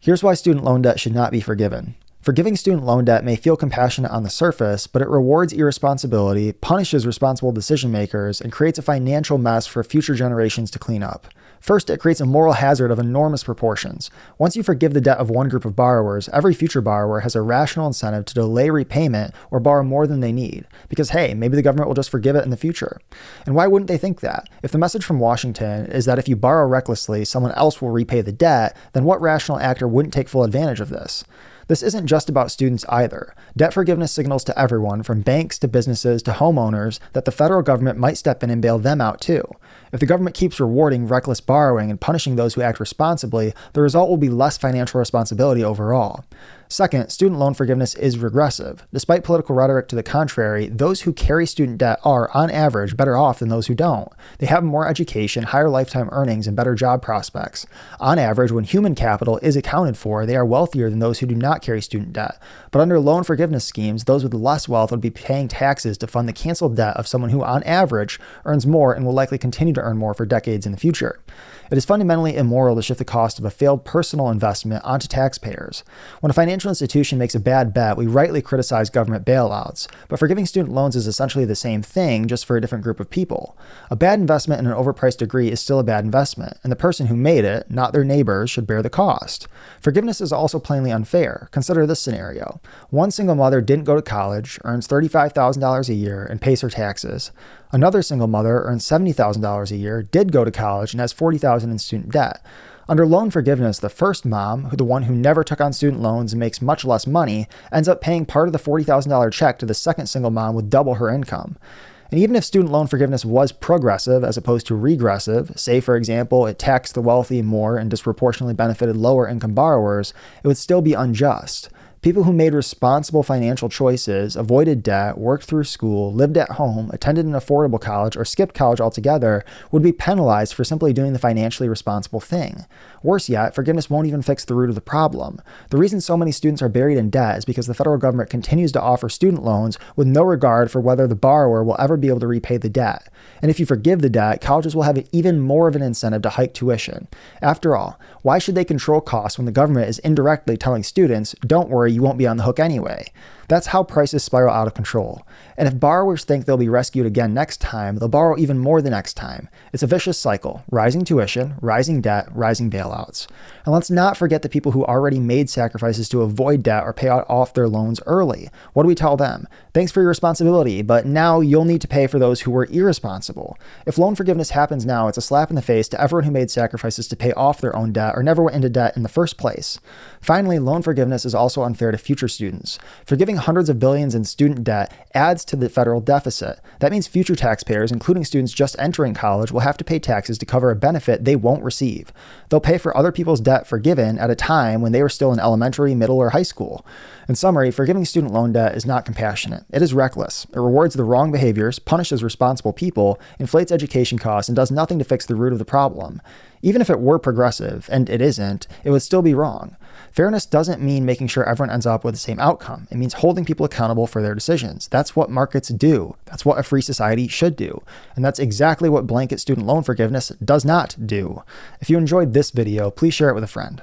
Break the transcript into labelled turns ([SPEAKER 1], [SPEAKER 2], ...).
[SPEAKER 1] Here's why student loan debt should not be forgiven. Forgiving student loan debt may feel compassionate on the surface, but it rewards irresponsibility, punishes responsible decision makers, and creates a financial mess for future generations to clean up. First, it creates a moral hazard of enormous proportions. Once you forgive the debt of one group of borrowers, every future borrower has a rational incentive to delay repayment or borrow more than they need. Because hey, maybe the government will just forgive it in the future. And why wouldn't they think that? If the message from Washington is that if you borrow recklessly, someone else will repay the debt, then what rational actor wouldn't take full advantage of this? This isn't just about students either. Debt forgiveness signals to everyone, from banks to businesses to homeowners, that the federal government might step in and bail them out too. If the government keeps rewarding reckless borrowing and punishing those who act responsibly, the result will be less financial responsibility overall. Second, student loan forgiveness is regressive. Despite political rhetoric to the contrary, those who carry student debt are, on average, better off than those who don't. They have more education, higher lifetime earnings, and better job prospects. On average, when human capital is accounted for, they are wealthier than those who do not carry student debt. But under loan forgiveness schemes, those with less wealth would be paying taxes to fund the canceled debt of someone who, on average, earns more and will likely continue to earn more for decades in the future. It is fundamentally immoral to shift the cost of a failed personal investment onto taxpayers. When a financial institution makes a bad bet, we rightly criticize government bailouts, but forgiving student loans is essentially the same thing, just for a different group of people. A bad investment in an overpriced degree is still a bad investment, and the person who made it, not their neighbors, should bear the cost. Forgiveness is also plainly unfair. Consider this scenario. One single mother didn't go to college, earns $35,000 a year, and pays her taxes. Another single mother earns $70,000 a year, did go to college, and has $40,000 in student debt. Under loan forgiveness, the first mom, the one who never took on student loans and makes much less money, ends up paying part of the $40,000 check to the second single mom with double her income. And even if student loan forgiveness was progressive as opposed to regressive, say for example, it taxed the wealthy more and disproportionately benefited lower income borrowers, it would still be unjust. People who made responsible financial choices, avoided debt, worked through school, lived at home, attended an affordable college, or skipped college altogether would be penalized for simply doing the financially responsible thing. Worse yet, forgiveness won't even fix the root of the problem. The reason so many students are buried in debt is because the federal government continues to offer student loans with no regard for whether the borrower will ever be able to repay the debt. And if you forgive the debt, colleges will have even more of an incentive to hike tuition. After all, why should they control costs when the government is indirectly telling students, don't worry, you won't be on the hook anyway? That's how prices spiral out of control. And if borrowers think they'll be rescued again next time, they'll borrow even more the next time. It's a vicious cycle: rising tuition, rising debt, rising bailouts. And let's not forget the people who already made sacrifices to avoid debt or pay off their loans early. What do we tell them? Thanks for your responsibility, but now you'll need to pay for those who were irresponsible. If loan forgiveness happens now, it's a slap in the face to everyone who made sacrifices to pay off their own debt or never went into debt in the first place. Finally, loan forgiveness is also unfair to future students. Forgiving hundreds of billions in student debt adds to the federal deficit. That means future taxpayers, including students just entering college, will have to pay taxes to cover a benefit they won't receive. They'll pay for other people's debt forgiven at a time when they were still in elementary, middle, or high school. In summary, forgiving student loan debt is not compassionate. It is reckless. It rewards the wrong behaviors, punishes responsible people, inflates education costs, and does nothing to fix the root of the problem. Even if it were progressive, and it isn't, it would still be wrong. Fairness doesn't mean making sure everyone ends up with the same outcome. It means holding people accountable for their decisions. That's what markets do. That's what a free society should do. And that's exactly what blanket student loan forgiveness does not do. If you enjoyed this video, please share it with a friend.